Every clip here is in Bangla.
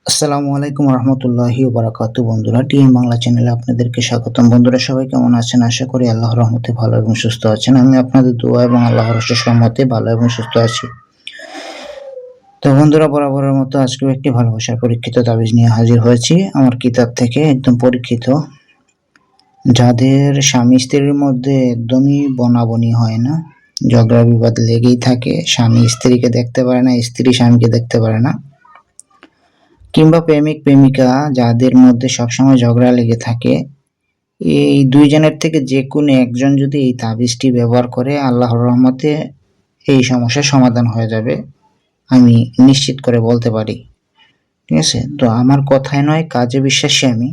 আসসালামু আলাইকুম রহমতুল্লাহি ওয়া বারাকাতুহু। বন্ধুরা, টিএম বাংলা চ্যানেলে আপনাদেরকে স্বাগতম। বন্ধুরা, সবাই কেমন আছেন? আশা করি আল্লাহর রহমতে ভালো এবং সুস্থ আছেন। আমি আপনাদের দোয়া এবং আল্লাহর অশেষ রহমতে ভালো এবং সুস্থ আছি। তো বন্ধুরা, বরাবরের মতো আজকেও একটি ভালোবাসার পরীক্ষিত তাবিজ নিয়ে হাজির হয়েছি আমার কিতাব থেকে, একদম পরীক্ষিত। যাদের স্বামী স্ত্রীর মধ্যে একদমই বনাবনি হয় না, ঝগড়া বিবাদ লেগেই থাকে, স্বামী স্ত্রীকে দেখতে পারে না, স্ত্রী স্বামীকে দেখতে পারে না, কিংবা প্রেমিক প্রেমিকা যাদের মধ্যে সবসময় ঝগড়া লেগে থাকে, এই দুইজনের থেকে যে কোনো একজন যদি এই তাবিজটি ব্যবহার করে, আল্লাহর রহমতে এই সমস্যার সমাধান হয়ে যাবে, আমি নিশ্চিত করে বলতে পারি। ঠিক আছে? তো আমার কথায় নয়, কাজে বিশ্বাসী আমি।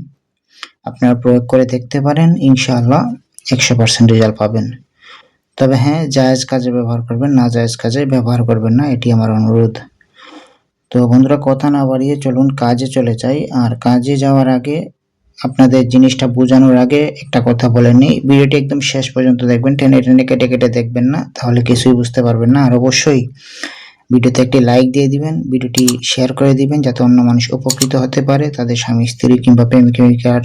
আপনারা প্রয়োগ করে দেখতে পারেন, ইনশাআল্লাহ 100% রেজাল্ট পাবেন। তবে হ্যাঁ, জায়েজ কাজে ব্যবহার করবেন, না জায়েজ কাজে ব্যবহার করবেন না, এটি আমার অনুরোধ। তো বন্ধুরা, কথা না বাড়িয়ে চলুন কাজে চলে যাই। আর কাজে যাওয়ার আগে, আপনাদের জিনিসটা বোঝানোর আগে একটা কথা বলে নিই। ভিডিওটি একদম শেষ পর্যন্ত দেখবেন, টেনে টেনে কেটে কেটে দেখবেন না, তাহলে কিছুই বুঝতে পারবেন না। আর অবশ্যই ভিডিওতে একটি লাইক দিয়ে দিবেন, ভিডিওটি শেয়ার করে দিবেন, যাতে অন্য মানুষ উপকৃত হতে পারে। তাদের স্বামী স্ত্রী কিংবা প্রেমিক প্রেমিকার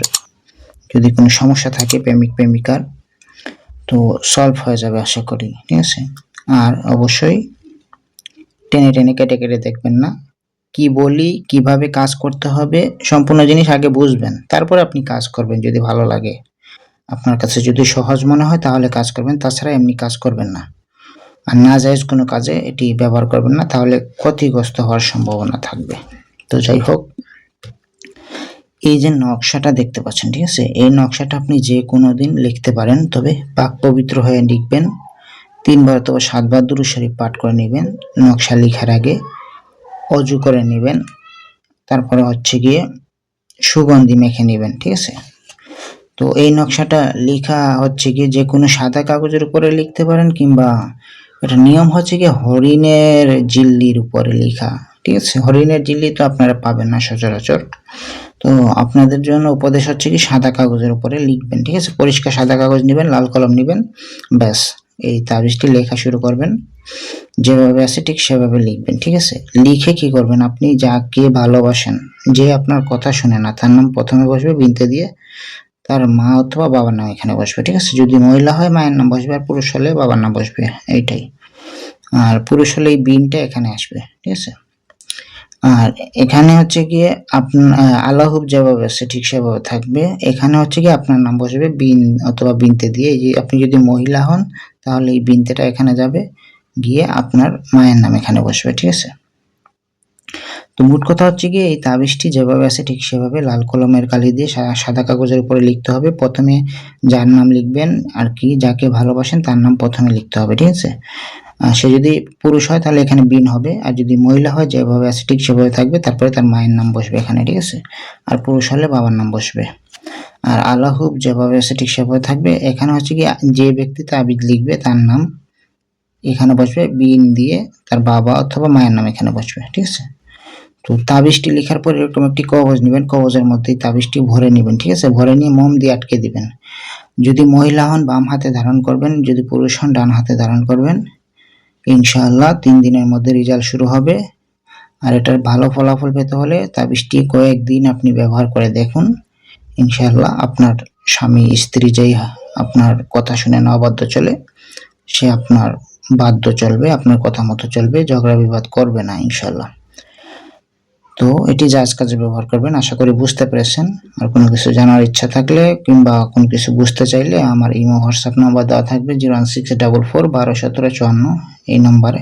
যদি কোনো সমস্যা থাকে, প্রেমিক প্রেমিকার, তো সলভ হয়ে যাবে আশা করি। ঠিক আছে? আর অবশ্যই টেনে টেনে কেটে কেটে দেখবেন না। কি বলি, কিভাবে কাজ করতে হবে, সম্পূর্ণ জিনিস আগে বুঝবেন, তারপর আপনি কাজ করবেন। যদি ভালো লাগে, আপনার কাছে যদি সহজ মনে হয়, তাহলে কাজ করবেন, তাছাড়া এমনি কাজ করবেন না। আর নাজায়েজ কোনো কাজে এটি ব্যবহার করবেন না, তাহলে ক্ষতিগ্রস্ত হওয়ার সম্ভাবনা থাকবে। তো যাই হোক, এই যে নকশাটা দেখতে পাচ্ছেন, ঠিক আছে, এই নকশাটা আপনি যে কোনো দিন লিখতে পারেন, তবে পাক পবিত্র হয়ে লিখবেন। 3 বার অথবা 7 বার দুরূদ শরীফ পাঠ করে নেবেন। নকশা লিখার আগে অজু করে নেবেন, তারপরে হচ্ছে গিয়ে সুগন্ধি মেখে নেবেন। ঠিক আছে? তো এই নকশাটা লেখা হচ্ছে গিয়ে যে কোনো সাদা কাগজের উপরে লিখতে পারেন, কিংবা এটা নিয়ম হচ্ছে গিয়ে হরিণের জিল্লির উপরে লেখা। ঠিক আছে? হরিণের জিল্লি তো আপনারা পাবেন না সচরাচর। তো আপনাদের জন্য উপদেশ হচ্ছে কি, সাদা কাগজের উপরে লিখবেন। ঠিক আছে? পরিষ্কার সাদা কাগজ নেবেন, লাল কলম নেবেন, ব্যাস এই তাবিজটি লেখা শুরু করবেন। যেভাবে আছে ঠিক সেভাবে লিখবেন। ঠিক আছে? লিখে কি করবেন, আপনি যাকে ভালোবাসেন, যে আপনার কথা শুনে না, তার নাম প্রথমে বসবে বিনতে দিয়ে, তার মা অথবা বাবার নাম এখানে বসবে। ঠিক আছে? যদি মহিলা হয় মায়ের নাম বসবে, আর পুরুষ হলে বাবার নাম বসবে, এইটাই। আর পুরুষ হলে এই বিনটা এখানে আসবে। ঠিক আছে? আর এখানে হচ্ছে গিয়ে আপনার আল্লাহুব যেভাবে আছে ঠিক সেভাবে থাকবে। এখানে হচ্ছে গিয়ে আপনার নাম বসবে বিন অথবা বিনতে দিয়ে। এই যে আপনি যদি মহিলা হন, তাহলে এই বিনতেটা এখানে যাবে, গিয়ে আপনার মায়ের নাম এখানে বসবে। ঠিক আছে? তো মোট কথা হচ্ছে গিয়ে, এই তাবিজটি যেভাবে আছে ঠিক সেভাবে লাল কলমের কালি দিয়ে সাদা কাগজের উপরে লিখতে হবে। প্রথমে যার নাম লিখবেন আর কি, যাকে ভালোবাসেন তার নাম প্রথমে লিখতে হবে। ঠিক আছে? সে যদি পুরুষ হয় তাহলে এখানে বিন হবে, আর যদি মহিলা হয় যেভাবে আছে ঠিক সেভাবে থাকবে, তারপরে তার মায়ের নাম বসবে এখানে। ঠিক আছে? আর পুরুষ হলে বাবার নাম বসবে। আর আল্লাহুব যেভাবে আছে ঠিক সেভাবে থাকবে। এখানে হচ্ছে কি, যে ব্যক্তি তাবিজ লিখবে তার নাম এখানে বসবে, বিন দিয়ে তার বাবা অথবা মায়ের নাম এখানে বসবে। ঠিক আছে? তো তাবিজটি লেখার পর এরকম একটি কবজ নেবেন, কবজের মধ্যে তাবিজটি ভরে নেবেন। ঠিক আছে? ভরে নিয়ে মোম দিয়ে আটকে দিবেন। যদি মহিলা হন বাম হাতে ধারণ করবেন, যদি পুরুষ হন ডান হাতে ধারণ করবেন। ইনশাআল্লাহ 3 দিনের মধ্যে রেজাল্ট শুরু হবে। আর এটার ভালো ফলাফল পেতে হলে তাবিজটি কয়েকদিন আপনি ব্যবহার করে দেখুন। ইনশাআল্লাহ আপনার স্বামী স্ত্রী যেই আপনার কথা শুনে না বাধ্য চলে, সে আপনার বাধ্য চলবে, আপনার কথা মতো চলবে, ঝগড়া বিবাদ করবে না ইনশাআল্লাহ। তো এটি জায়েজ কাজে ব্যবহার করবেন। আশা করি বুঝতে পেরেছেন। আর কোনো কিছু জানার ইচ্ছা থাকলে কিংবা কোনো কিছু বুঝতে চাইলে আমার ইমো হোয়াটসঅ্যাপ নাম্বার দেওয়া থাকবে, 01644 12 17 54, এই নম্বরে